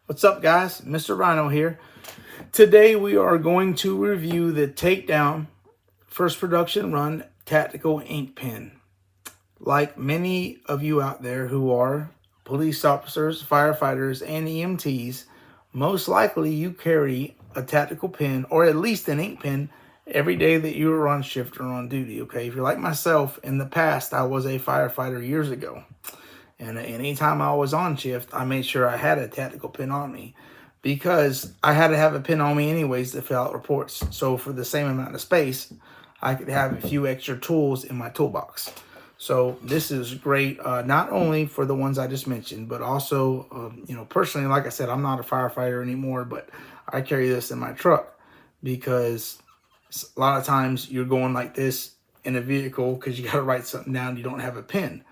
What's up, guys? Mr. Rhino here. Today we are going to review the Takedown first production run tactical ink pen. Like many of you out there who are police officers, firefighters, and EMTs, most likely you carry a tactical pen or at least an ink pen every day that you are on shift or on duty, okay? If you're like myself, in the past, I was a firefighter years ago. And anytime I was on shift, I made sure I had a tactical pen on me because I had to have a pen on me anyways to fill out reports. So for the same amount of space, I could have a few extra tools in my toolbox. So this is great, not only for the ones I just mentioned, but also, personally, like I said, I'm not a firefighter anymore, but I carry this in my truck because a lot of times you're going like this in a vehicle because you got to write something down. You don't have a pen.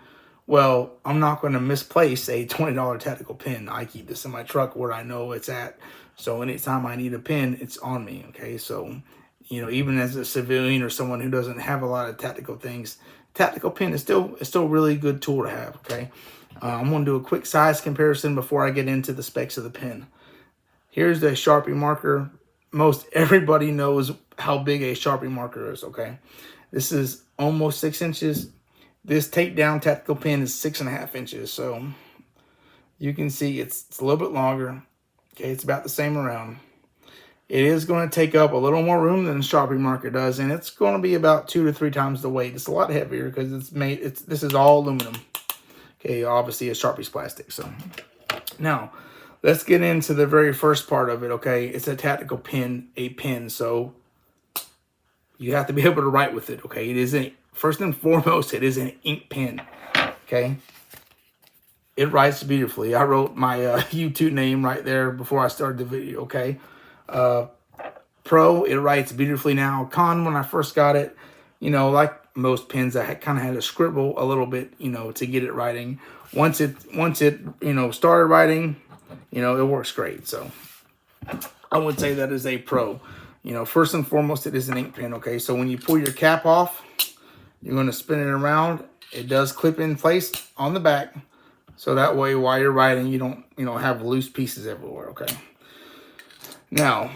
Well, I'm not going to misplace a $20 tactical pen. I keep this in my truck where I know it's at. So anytime I need a pen, it's on me, okay? So, even as a civilian or someone who doesn't have a lot of tactical things, tactical pen is still a really good tool to have, okay? I'm going to do a quick size comparison before I get into the specs of the pen. Here's the Sharpie marker. Most everybody knows how big a Sharpie marker is, okay? This is almost 6 inches. This Takedown Tactical Pen is 6.5 inches, so you can see it's a little bit longer. Okay, it's about the same around. It is going to take up a little more room than a Sharpie marker does, and it's going to be about 2 to 3 times the weight. It's a lot heavier because this is all aluminum. Okay, obviously a Sharpie's plastic. So now let's get into the very first part of it. Okay, it's a tactical pen, a pen, so you have to be able to write with it. Okay, it isn't. First and foremost, it is an ink pen, okay? It writes beautifully. I wrote my YouTube name right there before I started the video, okay? Pro, it writes beautifully now. Con, when I first got it, like most pens, I kind of had to scribble a little bit, to get it writing. Once it started writing, it works great. So I would say that is a pro. First and foremost, it is an ink pen, okay? So when you pull your cap off, you're going to spin it around. It does clip in place on the back. So that way, while you're writing, you don't, have loose pieces everywhere, okay? Now,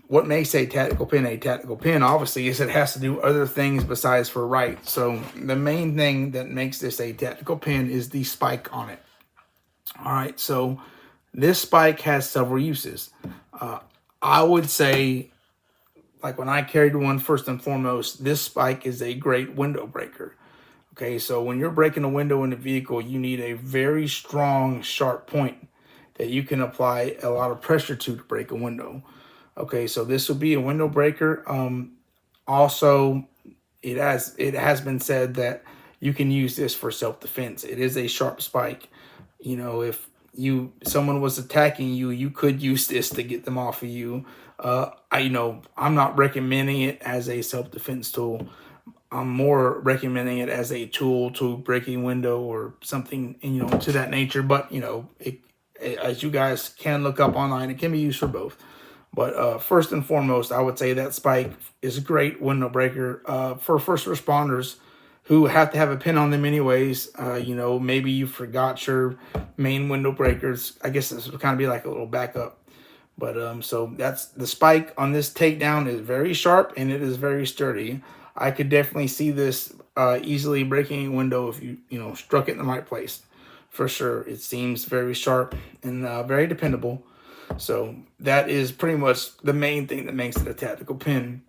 what makes a tactical pen, obviously, is it has to do other things besides for write. So the main thing that makes this a tactical pen is the spike on it. All right, so this spike has several uses. I would say, like when I carried one, first and foremost, this spike is a great window breaker. Okay, so when you're breaking a window in a vehicle, you need a very strong, sharp point that you can apply a lot of pressure to break a window. Okay, so this will be a window breaker. Also, it has been said that you can use this for self-defense. It is a sharp spike. If someone was attacking you, you could use this to get them off of you. I'm not recommending it as a self-defense tool. I'm more recommending it as a tool to break a window or something, to that nature. But, as you guys can look up online, it can be used for both. But first and foremost, I would say that spike is a great window breaker for first responders who have to have a pin on them anyways. Maybe you forgot your main window breakers. I guess this would kind of be like a little backup. But so that's the spike on this Takedown is very sharp and it is very sturdy. I could definitely see this easily breaking a window if you struck it in the right place. For sure, it seems very sharp and very dependable. So that is pretty much the main thing that makes it a tactical pen.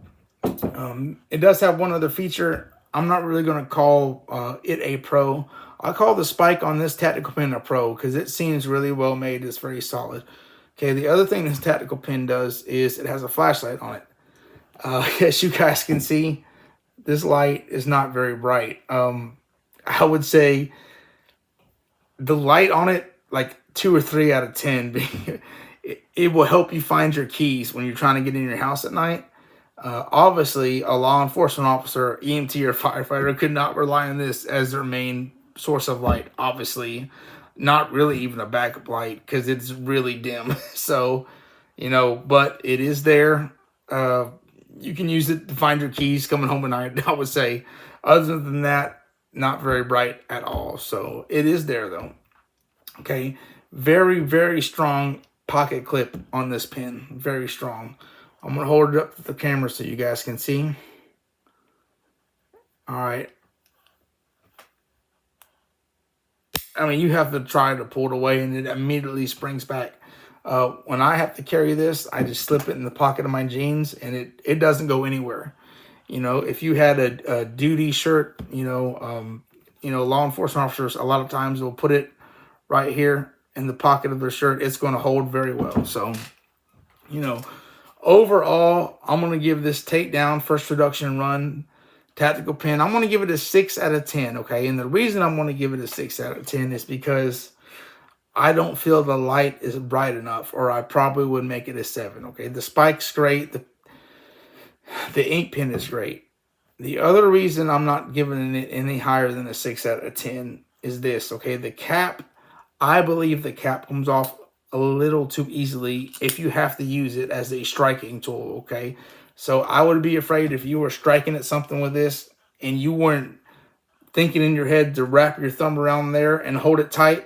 It does have one other feature. I'm not really going to call it a pro. I call the spike on this tactical pen a pro because it seems really well made. It's very solid. Okay, the other thing this tactical pen does is it has a flashlight on it. As you guys can see, this light is not very bright. I would say the light on it, like 2 or 3 out of 10, it will help you find your keys when you're trying to get in your house at night. Obviously, a law enforcement officer, EMT, or firefighter could not rely on this as their main source of light. Obviously, not really even a backup light because it's really dim. So, but it is there. You can use it to find your keys coming home at night, I would say. Other than that, not very bright at all. So it is there though. Okay, very, very strong pocket clip on this pen. Very strong. I'm going to hold it up to the camera so you guys can see. All right. I mean, you have to try to pull it away and it immediately springs back. When I have to carry this, I just slip it in the pocket of my jeans and it doesn't go anywhere. You know, if you had a duty shirt, you know, law enforcement officers, a lot of times will put it right here in the pocket of their shirt. It's going to hold very well. So, you know, overall, I'm going to give this Takedown First Production Run Tactical Pen, I'm going to give it a 6 out of 10, okay? And the reason I'm going to give it a 6 out of 10 is because I don't feel the light is bright enough, or I probably would make it a 7, okay? The spike's great. The ink pen is great. The other reason I'm not giving it any higher than a 6 out of 10 is this, okay? The cap, I believe the cap comes off a little too easily if you have to use it as a striking tool, okay? So I would be afraid if you were striking at something with this and you weren't thinking in your head to wrap your thumb around there and hold it tight.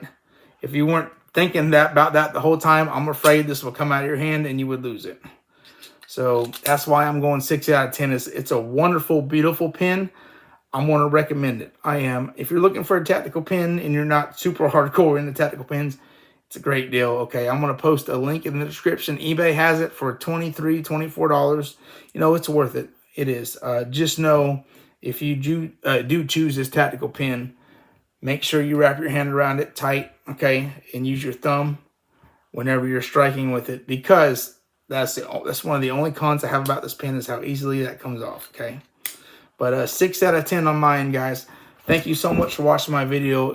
If you weren't thinking about that the whole time, I'm afraid this will come out of your hand and you would lose it. So that's why I'm going 6 out of 10. It's a wonderful, beautiful pen. I'm going to recommend it. I am. If you're looking for a tactical pen and you're not super hardcore into tactical pens, it's a great deal. Okay, I'm going to post a link in the description. eBay has it for $23, $24. You know, it's worth it. It is. Just know if you do choose this tactical pen, make sure you wrap your hand around it tight, okay, and use your thumb whenever you're striking with it, because that's one of the only cons I have about this pen is how easily that comes off, okay? But 6 out of 10 on mine, guys. Thank you so much for watching my video.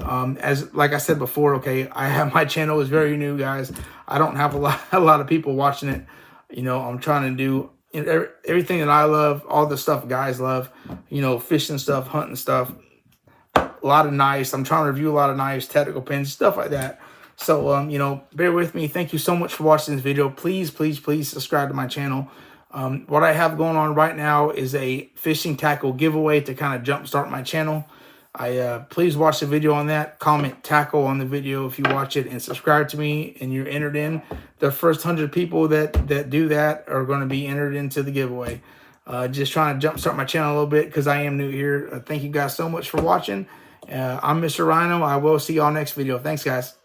Like I said before, okay, my channel is very new, guys. I don't have a lot of people watching it. You know, I'm trying to do everything that I love, all the stuff guys love. You know, fishing stuff, hunting stuff. A lot of knives. I'm trying to review a lot of knives, tactical pens, stuff like that. So, you know, bear with me. Thank you so much for watching this video. Please, please, please subscribe to my channel. What I have going on right now is a fishing tackle giveaway to kind of jumpstart my channel. Please watch the video on that. Comment tackle on the video if you watch it, and subscribe to me, and you're entered in. The first 100 people that do that are going to be entered into the giveaway. Just trying to jumpstart my channel a little bit because I am new here. Thank you guys so much for watching. I'm Mr. Rhino. I will see y'all next video. Thanks, guys.